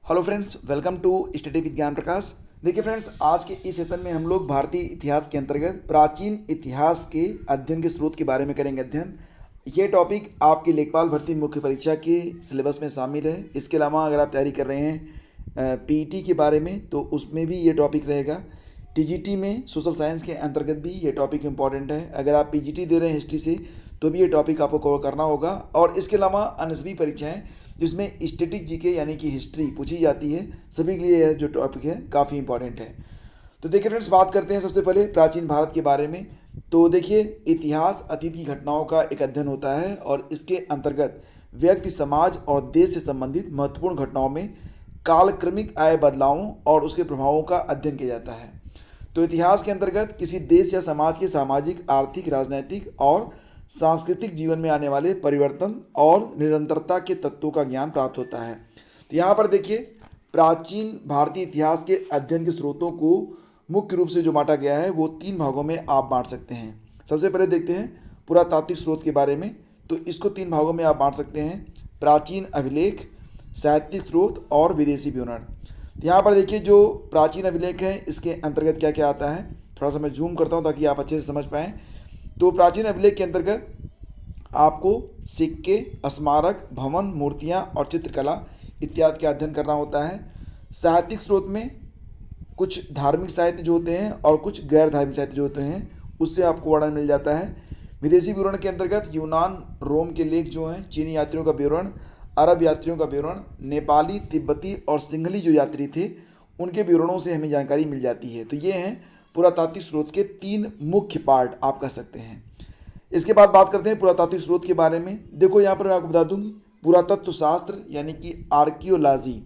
Hello friends, welcome to study with Gyan Prakash. देखिए friends, आज के इस सेशन में हम लोग भारतीय इतिहास के अंतर्गत प्राचीन इतिहास के अध्ययन के स्रोत के बारे में करेंगे अध्ययन। ये टॉपिक आपकी लेखपाल भर्ती मुख्य परीक्षा के सिलेबस में शामिल है। इसके अलावा अगर आप तैयारी कर रहे हैं पीईटी के बारे में तो उसमें भी ये टॉपिक रहेगा। टीजीटी में सोशल साइंस के अंतर्गत भी ये टॉपिक इंपॉर्टेंट है। अगर आप पीजीटी दे रहे हैं हिस्ट्री से तो भी ये टॉपिक आपको कवर करना होगा। और इसके अलावा अन्य सभी परीक्षाएँ जिसमें स्टैटिक जीके यानी कि हिस्ट्री पूछी जाती है, सभी के लिए यह जो टॉपिक है काफ़ी इंपॉर्टेंट है। तो देखिए फ्रेंड्स, बात करते हैं सबसे पहले प्राचीन भारत के बारे में। तो देखिए, इतिहास अतीत की घटनाओं का एक अध्ययन होता है और इसके अंतर्गत व्यक्ति, समाज और देश से संबंधित महत्वपूर्ण घटनाओं में कालक्रमिक आए बदलावों और उसके प्रभावों का अध्ययन किया जाता है। तो इतिहास के अंतर्गत किसी देश या समाज के सामाजिक, आर्थिक, राजनैतिक और सांस्कृतिक जीवन में आने वाले परिवर्तन और निरंतरता के तत्वों का ज्ञान प्राप्त होता है। तो यहाँ पर देखिए, प्राचीन भारतीय इतिहास के अध्ययन के स्रोतों को मुख्य रूप से जो बांटा गया है वो 3 भागों में आप बांट सकते हैं। सबसे पहले देखते हैं पुरातात्विक स्रोत के बारे में। तो इसको 3 भागों में आप बांट सकते हैं: प्राचीन अभिलेख, साहित्यिक स्रोत और विदेशी विवरण। तो यहाँ पर देखिए, जो प्राचीन अभिलेख है इसके अंतर्गत क्या क्या आता है, थोड़ा सा मैं जूम करता हूँ ताकि आप अच्छे से समझ पाएँ। तो प्राचीन अभिलेख के अंतर्गत आपको सिक्के, स्मारक, भवन, मूर्तियाँ और चित्रकला इत्यादि का अध्ययन करना होता है। साहित्यिक स्रोत में कुछ धार्मिक साहित्य जो होते हैं और कुछ गैर धार्मिक साहित्य जो होते हैं उससे आपको वर्णन मिल जाता है। विदेशी विवरण के अंतर्गत यूनान, रोम के लेख जो हैं, चीनी यात्रियों का विवरण, अरब यात्रियों का विवरण, नेपाली, तिब्बती और सिंहली जो यात्री थे उनके विवरणों से हमें जानकारी मिल जाती है। तो ये हैं पुरातात्विक स्रोत के 3 मुख्य पार्ट आप कह सकते हैं। इसके बाद बात करते हैं पुरातात्विक स्रोत के बारे में। देखो, यहाँ पर मैं आपको बता दूँ, पुरातत्व शास्त्र यानी कि आर्कियोलॉजी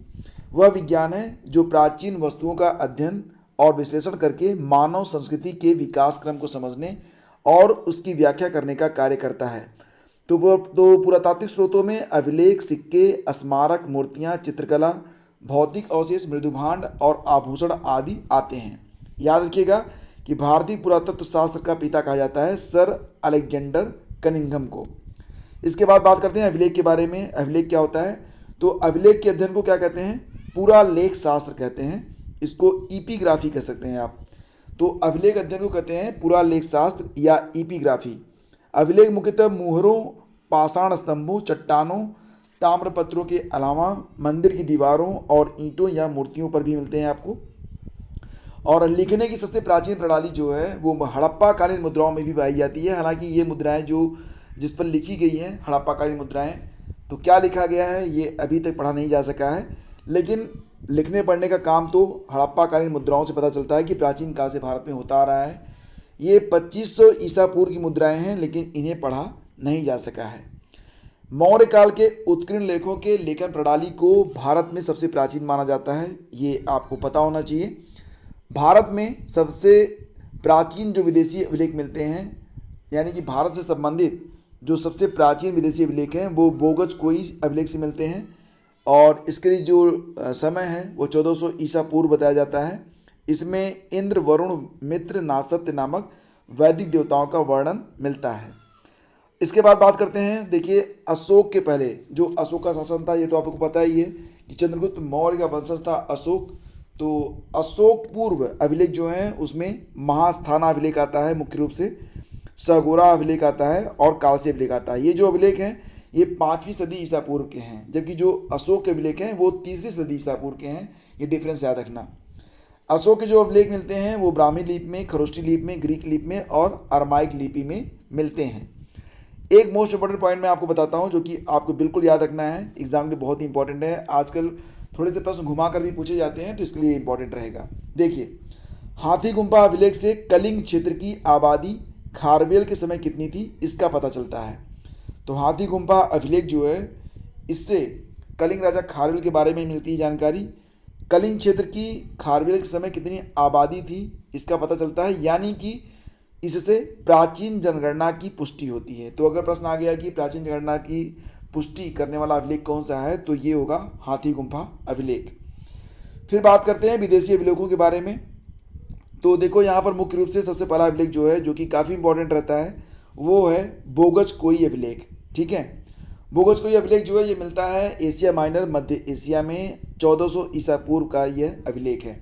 वह विज्ञान है जो प्राचीन वस्तुओं का अध्ययन और विश्लेषण करके मानव संस्कृति के विकास क्रम को समझने और उसकी व्याख्या करने का कार्य करता है। तो पुरातात्विक स्रोतों में अभिलेख, सिक्के, स्मारक, मूर्तियाँ, चित्रकला, भौतिक अवशेष, मृदुभांड और आभूषण आदि आते हैं। याद रखिएगा कि भारतीय पुरातत्व शास्त्र का पिता कहा जाता है सर अलेक्जेंडर कनिंघम को। इसके बाद बात करते हैं अभिलेख के बारे में। अभिलेख क्या होता है? तो अभिलेख के अध्ययन को क्या कहते हैं? पूरा लेख शास्त्र कहते हैं। इसको ईपीग्राफी कह सकते हैं आप। तो अभिलेख अध्ययन को कहते हैं पूरा लेख शास्त्र या ईपीग्राफी। अभिलेख मुख्यतः मुहरों, पाषाण स्तंभों, चट्टानों, ताम्रपत्रों के अलावा मंदिर की दीवारों और ईंटों या मूर्तियों पर भी मिलते हैं आपको। और लिखने की सबसे प्राचीन प्रणाली जो है वो हड़प्पा कालीन मुद्राओं में भी पाई जाती है। हालांकि ये मुद्राएं जो जिस पर लिखी गई हैं हड़प्पा कालीन मुद्राएं, तो क्या लिखा गया है ये अभी तक पढ़ा नहीं जा सका है, लेकिन लिखने पढ़ने का काम तो हड़प्पा कालीन मुद्राओं से पता चलता है कि प्राचीन काल से भारत में होता आ रहा है। ये 2500 ईसा पूर्व की मुद्राएँ हैं, लेकिन इन्हें पढ़ा नहीं जा सका है। मौर्य काल के उत्कीर्ण लेखों के लेखन प्रणाली को भारत में सबसे प्राचीन माना जाता है, ये आपको पता होना चाहिए। भारत में सबसे प्राचीन जो विदेशी अभिलेख मिलते हैं, यानी कि भारत से संबंधित जो सबसे प्राचीन विदेशी अभिलेख हैं वो बोगज कोई अभिलेख से मिलते हैं और इसके लिए जो समय है वो 1400 ईसा पूर्व बताया जाता है। इसमें इंद्र, वरुण, मित्र, नासत्य नामक वैदिक देवताओं का वर्णन मिलता है। इसके बाद बात करते हैं, देखिए, अशोक के पहले जो अशोक का शासन था, ये तो आपको पता ही है कि चंद्रगुप्त मौर्य का वंशज था अशोक। तो अशोक पूर्व अभिलेख जो हैं उसमें महास्थाना अभिलेख आता है मुख्य रूप से, सगोरा अभिलेख आता है और कालसी अभिलेख आता है। ये जो अभिलेख हैं ये 5वीं सदी ईसा पूर्व के हैं, जबकि जो अशोक के अभिलेख हैं वो 3री सदी ईसा पूर्व के हैं। ये डिफरेंस याद रखना। अशोक के जो अभिलेख मिलते हैं वो ब्राह्मी लिपि में, खरोष्टी लिपि में, ग्रीक लिपि में और अरमाइक लिपि में मिलते हैं। एक मोस्ट इंपॉर्टेंट पॉइंट मैं आपको बताता हूँ जो कि आपको बिल्कुल याद रखना है, एग्जाम में बहुत ही इंपॉर्टेंट है। आजकल थोड़े से प्रश्न घुमा कर भी पूछे जाते हैं तो इसके लिए इंपॉर्टेंट रहेगा। देखिए, हाथी गुम्फा अभिलेख से कलिंग क्षेत्र की आबादी खारवेल के समय कितनी थी इसका पता चलता है। तो हाथी गुम्फा अभिलेख जो है इससे कलिंग राजा खारवेल के बारे में मिलती है जानकारी। कलिंग क्षेत्र की खारवेल के समय कितनी आबादी थी इसका पता चलता है, यानी कि इससे प्राचीन जनगणना की पुष्टि होती है। तो अगर प्रश्न आ गया कि प्राचीन जनगणना की पुष्टि करने वाला अभिलेख कौन सा है, तो ये होगा हाथी गुम्फा अभिलेख। फिर बात करते हैं विदेशी अभिलेखों के बारे में। तो देखो, यहाँ पर मुख्य रूप से सबसे पहला अभिलेख जो है जो कि काफ़ी इंपॉर्टेंट रहता है वो है बोगज कोई अभिलेख। ठीक है, बोगोजकोई अभिलेख जो है ये मिलता है एशिया माइनर मध्य एशिया में 1400 ईसा पूर्व का यह अभिलेख है।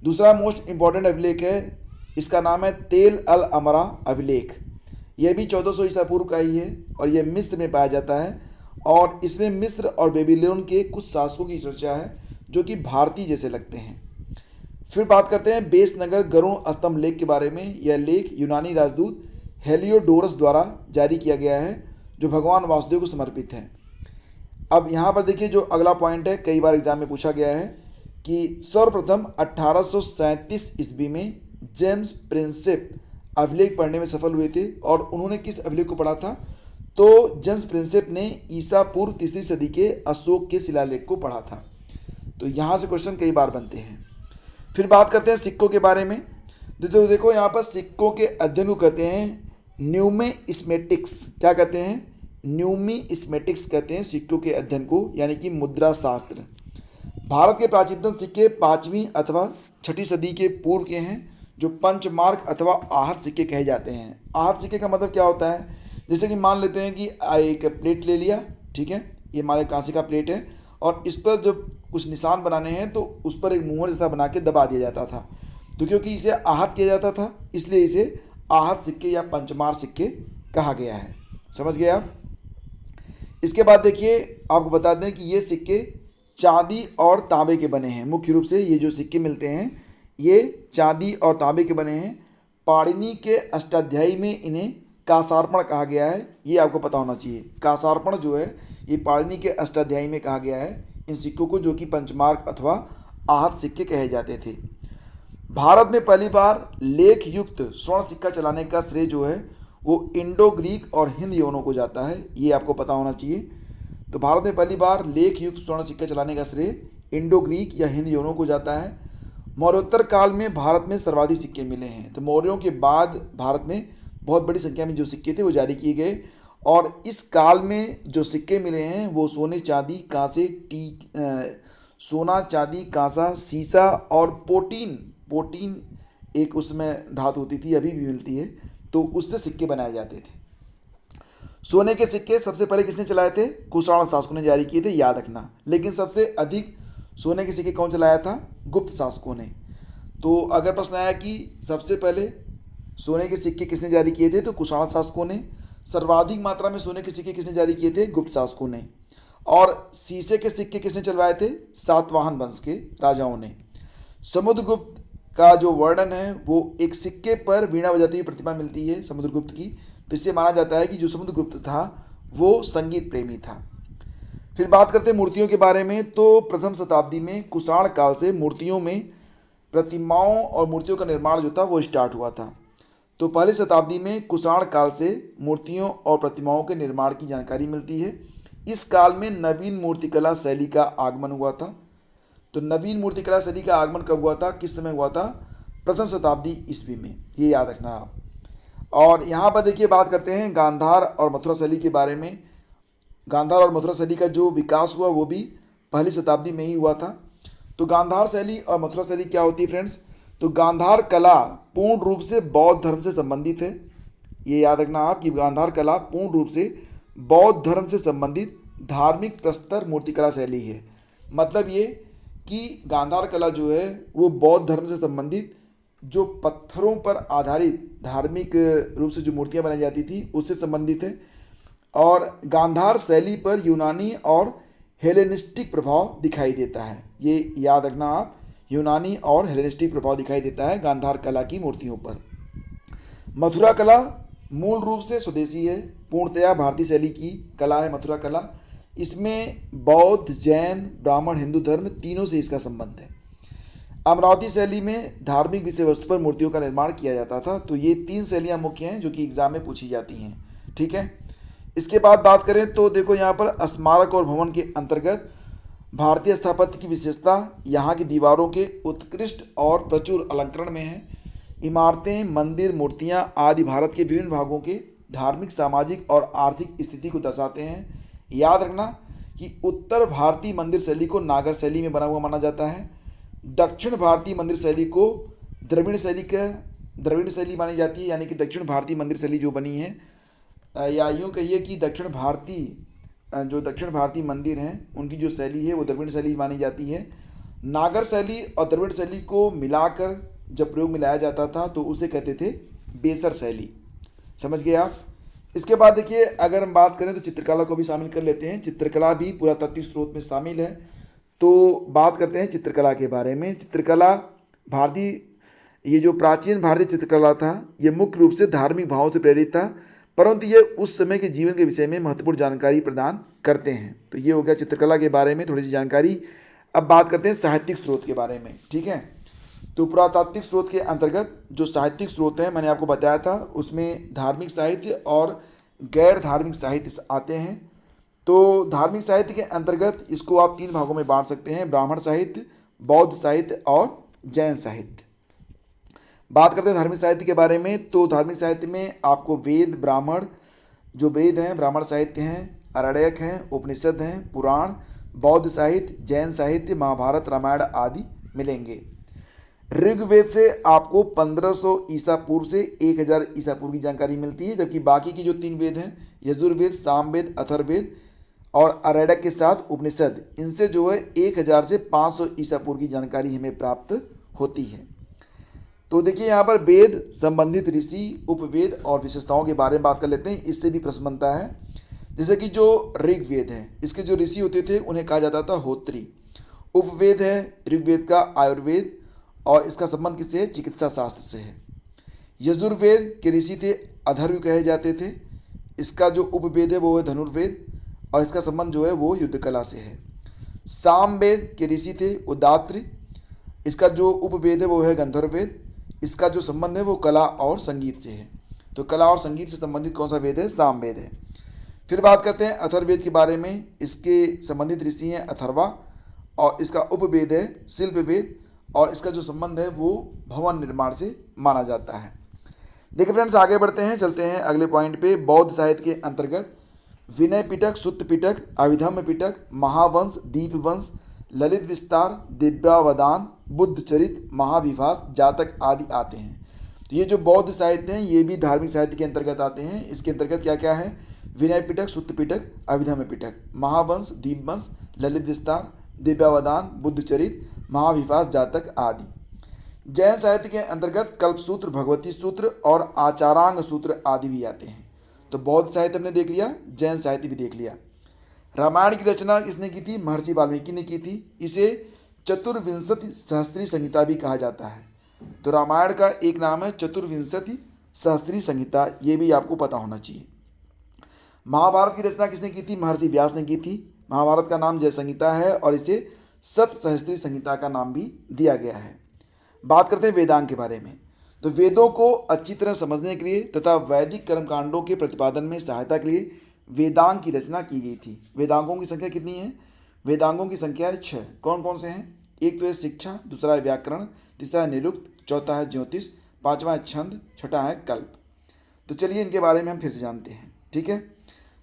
दूसरा मोस्ट इम्पॉर्टेंट अभिलेख है, इसका नाम है तेल अल अमरा अभिलेख। यह भी 1400 ईसा पूर्व का ही है और यह मिस्र में पाया जाता है और इसमें मिस्र और बेबीलोन के कुछ शासकों की चर्चा है जो कि भारतीय जैसे लगते हैं। फिर बात करते हैं बेस नगर गरुण स्तंभ लेख के बारे में। यह लेख यूनानी राजदूत हेलियोडोरस द्वारा जारी किया गया है जो भगवान वासुदेव को समर्पित है। अब यहाँ पर देखिए जो अगला पॉइंट है, कई बार एग्जाम में पूछा गया है कि सर्वप्रथम 1837 ईस्वी में जेम्स प्रिंसेप अभिलेख पढ़ने में सफल हुए थे और उन्होंने किस अभिलेख को पढ़ा था? तो जेम्स प्रिंसेप ने ईसा पूर्व 3री सदी के अशोक के शिलालेख को पढ़ा था। तो यहाँ से क्वेश्चन कई बार बनते हैं। फिर बात करते हैं सिक्कों के बारे में। देखो यहाँ पर सिक्कों के अध्ययन को कहते हैं न्यूमिस्मेटिक्स। क्या कहते हैं? न्यूमिस्मेटिक्स कहते हैं सिक्कों के अध्ययन को, यानी कि मुद्रा शास्त्र। भारत के प्राचीनतम सिक्के 5वीं अथवा 6ठी सदी के पूर्व के हैं जो पंचमार्क अथवा आहत सिक्के कहे जाते हैं। आहत सिक्के का मतलब क्या होता है? जैसे कि मान लेते हैं कि एक प्लेट ले लिया, ठीक है, ये हमारे कांसे का प्लेट है और इस पर जब कुछ निशान बनाने हैं तो उस पर एक मुहर जैसा बना के दबा दिया जाता था। तो क्योंकि इसे आहत किया जाता था इसलिए इसे आहत सिक्के या पंचमार सिक्के कहा गया है। समझ गए आप? इसके बाद देखिए आपको बता दें कि ये सिक्के चांदी और तांबे के बने हैं। मुख्य रूप से ये जो सिक्के मिलते हैं ये चांदी और तांबे के बने हैं। पाणिनि के अष्टाध्यायी में इन्हें कासार्पण कहा गया है, ये आपको पता होना चाहिए। कासार्पण जो है ये पाणिनि के अष्टाध्यायी में कहा गया है इन सिक्कों को, जो कि पंचमार्क अथवा आहत सिक्के कहे जाते थे। भारत में पहली बार लेख युक्त स्वर्ण सिक्का चलाने का श्रेय जो है वो इंडो ग्रीक और हिंद यवनों को जाता है, ये आपको पता होना चाहिए। तो भारत में पहली बार लेख युक्त स्वर्ण सिक्का चलाने का श्रेय इंडो ग्रीक या हिंद यवनों को जाता है। मौर्योत्तर काल में भारत में सर्वाधिक सिक्के मिले हैं। तो मौर्यों के बाद भारत में बहुत बड़ी संख्या में जो सिक्के थे वो जारी किए गए और इस काल में जो सिक्के मिले हैं वो सोने चांदी कांसे सोना चांदी कांसा सीसा और पोटीन एक उसमें धातु होती थी, अभी भी मिलती है, तो उससे सिक्के बनाए जाते थे। सोने के सिक्के सबसे पहले किसने चलाए थे? कुषाण शासकों ने जारी किए थे, याद रखना। लेकिन सबसे अधिक सोने के सिक्के कौन चलाया था? गुप्त शासकों ने। तो अगर प्रश्न आया कि सबसे पहले सोने के सिक्के किसने जारी किए थे, तो कुषाण शासकों ने। सर्वाधिक मात्रा में सोने के सिक्के किसने जारी किए थे? गुप्त शासकों ने। और शीशे के सिक्के किसने चलवाए थे? सातवाहन वंश के राजाओं ने। समुद्रगुप्त का जो वर्णन है वो एक सिक्के पर वीणा बजाती हुई प्रतिमा मिलती है समुद्रगुप्त की, तो इससे माना जाता है कि जो समुद्रगुप्त था वो संगीत प्रेमी था। फिर बात करते हैं मूर्तियों के बारे में। तो प्रथम शताब्दी में कुषाण काल से मूर्तियों में प्रतिमाओं और मूर्तियों का निर्माण जो था वो स्टार्ट हुआ था। तो पहली शताब्दी में कुषाण काल से मूर्तियों और प्रतिमाओं के निर्माण की जानकारी मिलती है। इस काल में नवीन मूर्तिकला शैली का आगमन हुआ था। तो नवीन मूर्तिकला शैली का आगमन कब हुआ था, किस समय हुआ था? प्रथम शताब्दी ईस्वी में, ये याद रखना आप। और यहाँ पर देखिए बात करते हैं गांधार और मथुरा शैली के बारे में। गांधार और मथुरा शैली का जो विकास हुआ वो भी पहली शताब्दी में ही हुआ था। तो गांधार शैली और मथुरा शैली क्या होती है फ्रेंड्स? तो गांधार कला पूर्ण रूप से बौद्ध धर्म से संबंधित है, ये याद रखना आप कि गांधार कला पूर्ण रूप से बौद्ध धर्म से संबंधित धार्मिक प्रस्तर मूर्तिकला शैली है। मतलब ये कि गांधार कला जो है वो बौद्ध धर्म से संबंधित जो पत्थरों पर आधारित धार्मिक रूप से जो मूर्तियां बनाई जाती थी उससे संबंधित है। और गांधार शैली पर यूनानी और हेलेनिस्टिक प्रभाव दिखाई देता है, ये याद रखना आप। यूनानी और हेलेनिस्टिक प्रभाव दिखाई देता है गांधार कला की मूर्तियों पर। मथुरा कला मूल रूप से स्वदेशी है, पूर्णतया भारतीय शैली की कला है मथुरा कला। इसमें बौद्ध, जैन, ब्राह्मण, हिंदू धर्म तीनों से इसका संबंध है। अमरावती शैली में धार्मिक विषय वस्तु पर मूर्तियों का निर्माण किया जाता था। तो ये 3 शैलियाँ मुख्य हैं जो कि एग्जाम में पूछी जाती हैं, ठीक है। इसके बाद बात करें तो देखो यहाँ पर स्मारक और भवन के अंतर्गत भारतीय स्थापत्य की विशेषता यहाँ की दीवारों के उत्कृष्ट और प्रचुर अलंकरण में है। इमारतें, मंदिर, मूर्तियाँ आदि भारत के विभिन्न भागों के धार्मिक, सामाजिक और आर्थिक स्थिति को दर्शाते हैं। याद रखना कि उत्तर भारतीय मंदिर शैली को नागर शैली में बना हुआ माना जाता है। दक्षिण भारतीय मंदिर शैली को द्रविड़ शैली मानी जाती है, यानी कि दक्षिण भारतीय मंदिर शैली जो बनी है, या यूँ कहिए कि दक्षिण भारतीय जो दक्षिण भारतीय मंदिर हैं उनकी जो शैली है वो द्रविड़ शैली मानी जाती है। नागर शैली और द्रविड़ शैली को मिलाकर जब प्रयोग में लाया जाता था तो उसे कहते थे बेसर शैली। समझ गए आप। इसके बाद देखिए, अगर हम बात करें तो चित्रकला को भी शामिल कर लेते हैं। चित्रकला भी पुरातात्विक स्रोत में शामिल है। तो बात करते हैं चित्रकला के बारे में। चित्रकला भारतीय, ये जो प्राचीन भारतीय चित्रकला था ये मुख्य रूप से धार्मिक भावों से प्रेरित था, परंतु ये उस समय के जीवन के विषय में महत्वपूर्ण जानकारी प्रदान करते हैं। तो ये हो गया चित्रकला के बारे में थोड़ी सी जानकारी। अब बात करते हैं साहित्यिक स्रोत के बारे में। ठीक है, तो पुरातात्विक स्रोत के अंतर्गत जो साहित्यिक स्रोत हैं मैंने आपको बताया था, उसमें धार्मिक साहित्य और गैर धार्मिक साहित्य आते हैं। तो धार्मिक साहित्य के अंतर्गत इसको आप 3 भागों में बांट सकते हैं: ब्राह्मण साहित्य, बौद्ध साहित्य और जैन साहित्य। बात करते हैं धार्मिक साहित्य के बारे में। तो धार्मिक साहित्य में आपको वेद, ब्राह्मण, जो वेद हैं, ब्राह्मण साहित्य हैं, आरण्यक हैं, उपनिषद हैं, पुराण, बौद्ध साहित्य, जैन साहित्य, महाभारत, रामायण आदि मिलेंगे। ऋग्वेद से आपको 1500 ईसा पूर्व से 1000 ईसा पूर्व की जानकारी मिलती है, जबकि बाकी की जो 3 वेद हैं, यजुर्वेद, सामवेद, अथर्ववेद और आरण्यक के साथ उपनिषद, इनसे जो है 1000 से 500 ईसा पूर्व की जानकारी हमें प्राप्त होती है। तो देखिए यहाँ पर वेद, संबंधित ऋषि, उपवेद और विशेषताओं के बारे में बात कर लेते हैं। इससे भी प्रश्न बनता है। जैसे कि जो ऋग्वेद है, इसके जो ऋषि होते थे उन्हें कहा जाता था होत्री। उपवेद है ऋग्वेद का आयुर्वेद और इसका संबंध किससे है? चिकित्सा शास्त्र से है। यजुर्वेद के ऋषि थे अथर्व कहे जाते थे। इसका जो उपवेद है वो है धनुर्वेद और इसका संबंध जो है वो युद्ध कला से है। सामवेद के ऋषि थे उदात्र। इसका जो उपवेद है वो है गंधर्ववेद। इसका जो संबंध है वो कला और संगीत से है। तो कला और संगीत से संबंधित कौन सा वेद है? सामवेद है। फिर बात करते हैं अथर्ववेद के बारे में। इसके संबंधित ऋषि हैं अथर्वा और इसका उपवेद है शिल्पवेद और इसका जो संबंध है वो भवन निर्माण से माना जाता है। देखिए फ्रेंड्स, आगे बढ़ते हैं, चलते हैं अगले पॉइंट पे। बौद्ध साहित्य के अंतर्गत विनय पिटक, सुत्त पिटक, अभिधम्म पिटक, महावंश, दीपवंश, ललित विस्तार, दिव्यावदान, बुद्ध चरित, महाविभास, जातक आदि आते हैं। तो ये जो बौद्ध साहित्य हैं ये भी धार्मिक साहित्य के अंतर्गत आते हैं। इसके अंतर्गत क्या क्या है? विनय पिटक, सुत्त पिटक, अभिधम्म पिटक, महावंश, दीपवंश, ललित विस्तार, दिव्यावदान, बुद्ध चरित, महाविभास, जातक आदि। जैन साहित्य के अंतर्गत कल्पसूत्र, भगवती सूत्र और आचारांग सूत्र आदि भी आते हैं। तो बौद्ध साहित्य हमने देख लिया, जैन साहित्य भी देख लिया। रामायण की रचना किसने की थी? महर्षि वाल्मीकि ने की थी। इसे चतुर्विंशति सहस्त्री संहिता भी कहा जाता है। तो रामायण का एक नाम है चतुर्विंशति सहस्त्री संहिता, ये भी आपको पता होना चाहिए। महाभारत की रचना किसने की थी? महर्षि व्यास ने की थी। महाभारत का नाम जय संहिता है और इसे सत सहस्त्री संहिता का नाम भी दिया गया है। बात करते हैं वेदांग के बारे में। तो वेदों को अच्छी तरह समझने के लिए तथा वैदिक कर्मकांडों के प्रतिपादन में सहायता के लिए वेदांग की रचना की गई थी। वेदांगों की संख्या कितनी है? वेदांगों की संख्या है 6। कौन कौन से हैं? एक तो है शिक्षा, दूसरा है व्याकरण, तीसरा है निरुक्त, चौथा है ज्योतिष, पांचवा है छंद, छठा है कल्प। तो चलिए इनके बारे में हम फिर से जानते हैं। ठीक है,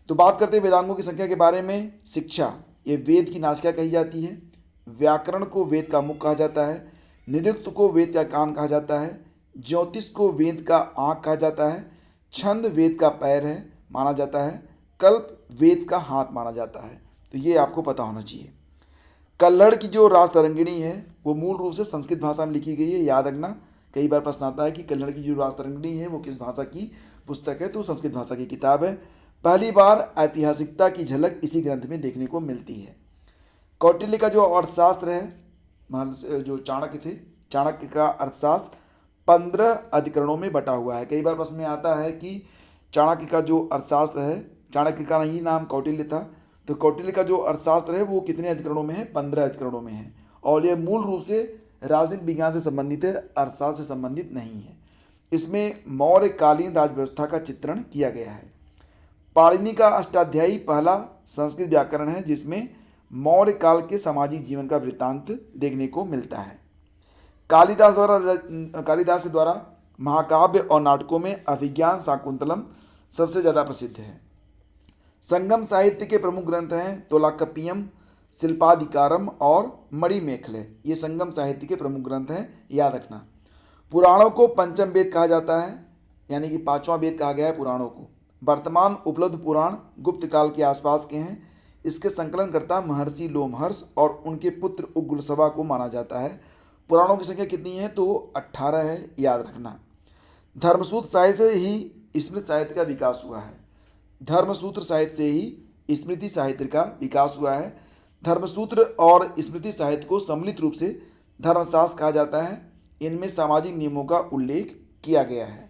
तो बात करते हैं वेदांगों की संख्या के बारे में। शिक्षा, ये वेद की नासिका कही जाती है। व्याकरण को वेद का मुख कहा जाता है। निरुक्त को वेद का कान कहा जाता है। ज्योतिष को वेद का आँख कहा जाता है। छंद वेद का पैर है माना जाता है। कल्प वेद का हाथ माना जाता है। तो ये आपको पता होना चाहिए। कल्हड़ की जो रास तरंगिणी है वो मूल रूप से संस्कृत भाषा में लिखी गई है, याद रखना। कई बार प्रश्न आता है कि कल्हड़ की जो रास तरंगिणी है वो किस भाषा की पुस्तक है? तो संस्कृत भाषा की किताब है। पहली बार ऐतिहासिकता की झलक इसी ग्रंथ में देखने को मिलती है। कौटिल्य का जो अर्थशास्त्र है, जो चाणक्य थे, चाणक्य का अर्थशास्त्र 15 अधिकरणों में बटा हुआ है। कई बार प्रश्न में आता है कि चाणक्य का जो अर्थशास्त्र है, चाणक्य का ही नाम कौटिल्य था, तो कौटिल्य का जो अर्थशास्त्र है वो कितने अधिकरणों में है? 15 अधिकरणों में है। और ये मूल रूप से राजनीतिक विज्ञान से संबंधित है, अर्थशास्त्र से संबंधित नहीं है। इसमें मौर्यकालीन राजव्यवस्था का चित्रण किया गया है। पाणिनि का अष्टाध्यायी पहला संस्कृत व्याकरण है जिसमें मौर्य काल के सामाजिक जीवन का वृत्तांत देखने को मिलता है। कालिदास के द्वारा महाकाव्य और नाटकों में अभिज्ञान शाकुंतलम सबसे ज़्यादा प्रसिद्ध है। संगम साहित्य के प्रमुख ग्रंथ हैं तोलाकप्पियम, शिल्पाधिकारम और मणिमेखले। ये संगम साहित्य के प्रमुख ग्रंथ हैं, याद रखना। पुराणों को पंचम वेद कहा जाता है, यानी कि 5वां वेद कहा गया है पुराणों को। वर्तमान उपलब्ध पुराण गुप्त काल के आसपास के हैं। इसके संकलनकर्ता महर्षि लोमहर्ष और उनके पुत्र उग्रसभा को माना जाता है। पुराणों की संख्या कितनी है? तो 18 है, याद रखना। धर्मसूत्र साहित्य से ही स्मृति साहित्य का विकास हुआ है। धर्मसूत्र साहित्य से ही स्मृति साहित्य का विकास हुआ है। धर्मसूत्र और स्मृति साहित्य को सम्मिलित रूप से धर्मशास्त्र कहा जाता है। इनमें सामाजिक नियमों का उल्लेख किया गया है।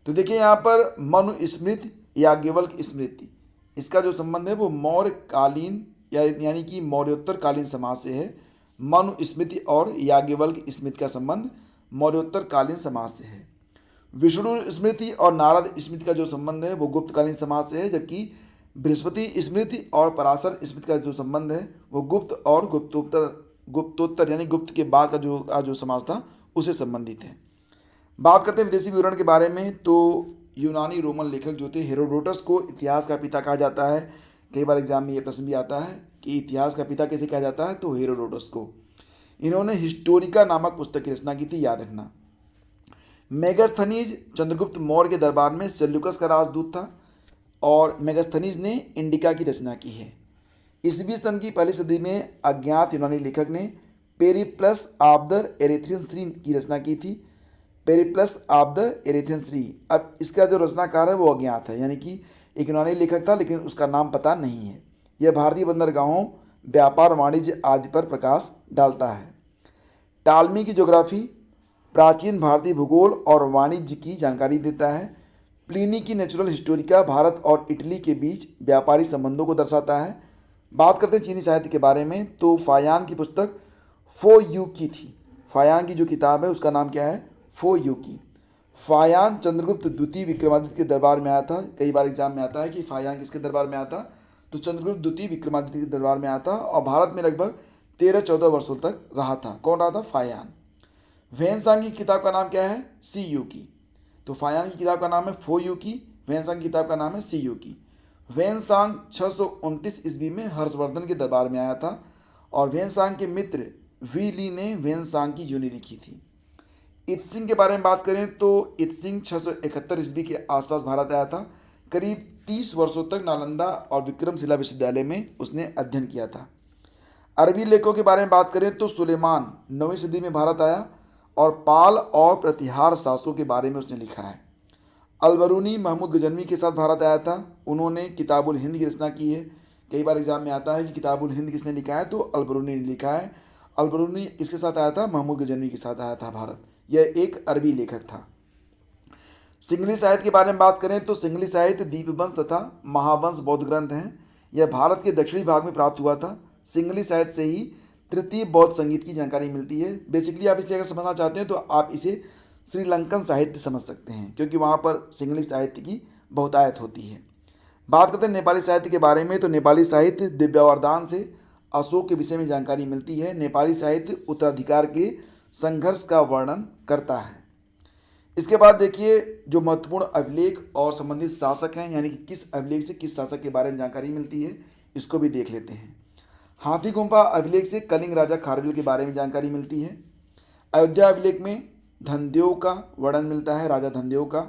तो देखिए यहाँ पर मनुस्मृति, याज्ञवल्क्य स्मृति, इसका जो संबंध है वो मौर्य कालीन यानी कि मौर्योत्तर कालीन समाज से है। मनुस्मृति और याज्ञवल्क्य स्मृति का संबंध मौर्योत्तर कालीन समाज से है। विष्णु स्मृति और नारद स्मृति का जो संबंध है वो गुप्तकालीन समाज से है, जबकि बृहस्पति स्मृति और पराशर स्मृति का जो संबंध है वो गुप्त और गुप्तोत्तर यानी गुप्त के बाद का जो समाज था उससे संबंधित है। बात करते हैं विदेशी विवरण के बारे में, तो यूनानी रोमन लेखक जो थे हेरोडोटस को इतिहास का पिता कहा जाता है। कई बार एग्जाम में ये प्रश्न भी आता है कि इतिहास का पिता कैसे कहा जाता है, तो हेरोडोटस को। इन्होंने हिस्टोरिका नामक पुस्तक की रचना की थी, याद रखना। मेगास्थनीज चंद्रगुप्त मौर्य के दरबार में सेल्यूकस का राजदूत था और मेगास्थनीज ने इंडिका की रचना की है। ईस्वी सन की पहली सदी में अज्ञात यूनानी लेखक ने पेरिप्लस ऑफ द एरेथ्रियन की रचना की थी। Periplus of the Erythraean. अब इसका जो रचनाकार है वो अज्ञात है, यानी कि एक यूनानी लेखक था लेकिन उसका नाम पता नहीं है। यह भारतीय बंदरगाहों, व्यापार, वाणिज्य आदि पर प्रकाश डालता है। टालमी की ज्योग्राफी प्राचीन भारतीय भूगोल और वाणिज्य की जानकारी देता है। प्लिनी की नेचुरल हिस्टोरिका भारत और इटली के बीच व्यापारी संबंधों को दर्शाता है। बात करते हैं चीनी साहित्य के बारे में, तो फायान की पुस्तक फो यू की थी। फायान की जो किताब है उसका नाम क्या है? फो यू की। फायान चंद्रगुप्त द्वितीय विक्रमादित्य के दरबार में आया था। कई बार एग्जाम में आता है कि फायान किसके दरबार में आया था, तो चंद्रगुप्त द्वितीय विक्रमादित्य के दरबार में आया था और भारत में लगभग 13-14 वर्षों तक रहा था। कौन रहा था? फायान। वैनसांग की किताब का नाम क्या है? सी यू की। तो फायान की किताब का नाम है फो यू की, वैनसांग की किताब का नाम है सी यू की। वैनसांग 629 ईस्वी में हर्षवर्धन के दरबार में आया था और वैनसांग के मित्र वी ली ने वैनसांग की यूनि लिखी थी। इत्सिंग के बारे में बात करें तो इत्सिंग 671 ईस्वी के आसपास भारत आया था। करीब 30 वर्षों तक नालंदा और विक्रमशिला विश्वविद्यालय में उसने अध्ययन किया था। अरबी लेखकों के बारे में बात करें तो सुलेमान 9वीं सदी में भारत आया और पाल और प्रतिहार शासकों के बारे में उसने लिखा है। अलबरूनी महमूद गजनवी के साथ भारत आया था। उन्होंने किताबुल हिंद की रचना की है। कई बार एग्जाम में आता है कि किताबुल हिंद किसने लिखा है, तो अलबरूनी ने लिखा है। अलबरूनी इसके साथ आया था, महमूद गजनवी के साथ आया था भारत। यह एक अरबी लेखक था। सिंगली साहित्य के बारे में बात करें तो सिंगली साहित्य दीपवंश तथा महावंश बौद्ध ग्रंथ हैं। यह भारत के दक्षिणी भाग में प्राप्त हुआ था। सिंगली साहित्य से ही तृतीय बौद्ध संगीत की जानकारी मिलती है। बेसिकली आप इसे अगर समझना चाहते हैं तो आप इसे श्रीलंकन साहित्य समझ सकते हैं, क्योंकि वहाँ पर सिंगली साहित्य की बहुतायत होती है। बात करते हैं नेपाली साहित्य के बारे में, तो नेपाली साहित्य दिव्यावरदान से अशोक के विषय में जानकारी मिलती है। नेपाली साहित्य उत्तराधिकार के संघर्ष का वर्णन करता है। इसके बाद देखिए जो महत्वपूर्ण अभिलेख और संबंधित शासक हैं, यानी कि किस अभिलेख से किस शासक के बारे में जानकारी मिलती है, इसको भी देख लेते हैं। हाथी गुम्फा अभिलेख से कलिंग राजा खारवेल के बारे में जानकारी मिलती है। अयोध्या अभिलेख में धनदेव का वर्णन मिलता है, राजा धनदेव का।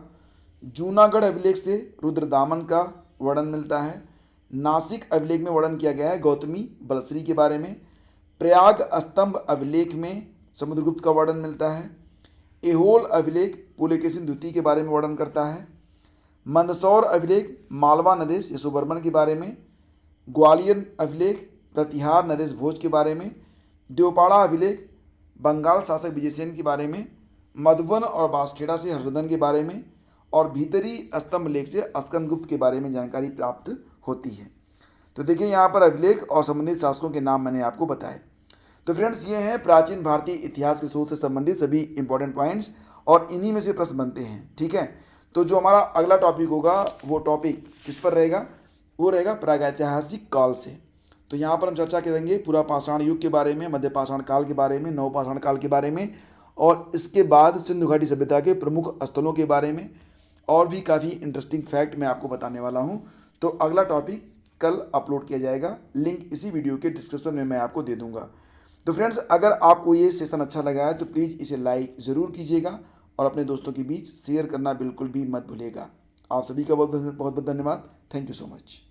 जूनागढ़ अभिलेख से रुद्रदामन का वर्णन मिलता है। नासिक अभिलेख में वर्णन किया गया है गौतमी बलश्री के बारे में। प्रयाग स्तंभ अभिलेख में समुद्रगुप्त का वर्णन मिलता है। एहोल अभिलेख पुलकेशिन द्वितीय के बारे में वर्णन करता है। मंदसौर अभिलेख मालवा नरेश यशोवर्मन के बारे में। ग्वालियर अभिलेख प्रतिहार नरेश भोज के बारे में। देवपाड़ा अभिलेख बंगाल शासक विजयसेन के बारे में। मधुबन और बांसखेड़ा से हर्षवर्धन के बारे में। और भीतरी स्तंभ लेख से स्कंदगुप्त के बारे में जानकारी प्राप्त होती है। तो देखिए यहाँ पर अभिलेख और संबंधित शासकों के नाम मैंने आपको बताए। तो फ्रेंड्स ये हैं प्राचीन भारतीय इतिहास के स्रोत से संबंधित सभी इंपॉर्टेंट पॉइंट्स और इन्हीं में से प्रश्न बनते हैं। ठीक है, तो जो हमारा अगला टॉपिक होगा वो टॉपिक किस पर रहेगा? वो रहेगा प्रागैतिहासिक काल से। तो यहाँ पर हम चर्चा करेंगे पूरा पाषाण युग के बारे में, मध्य पाषाण काल के बारे में, नवपाषाण काल के बारे में और इसके बाद सिंधु घाटी सभ्यता के प्रमुख स्थलों के बारे में और भी काफ़ी इंटरेस्टिंग फैक्ट मैं आपको बताने वाला हूँ। तो अगला टॉपिक कल अपलोड किया जाएगा, लिंक इसी वीडियो के डिस्क्रिप्शन में मैं आपको दे दूँगा। तो फ्रेंड्स अगर आपको ये सेशन अच्छा लगा है तो प्लीज़ इसे लाइक ज़रूर कीजिएगा और अपने दोस्तों के बीच शेयर करना बिल्कुल भी मत भूलिएगा। आप सभी का बहुत बहुत धन्यवाद। Thank you so much.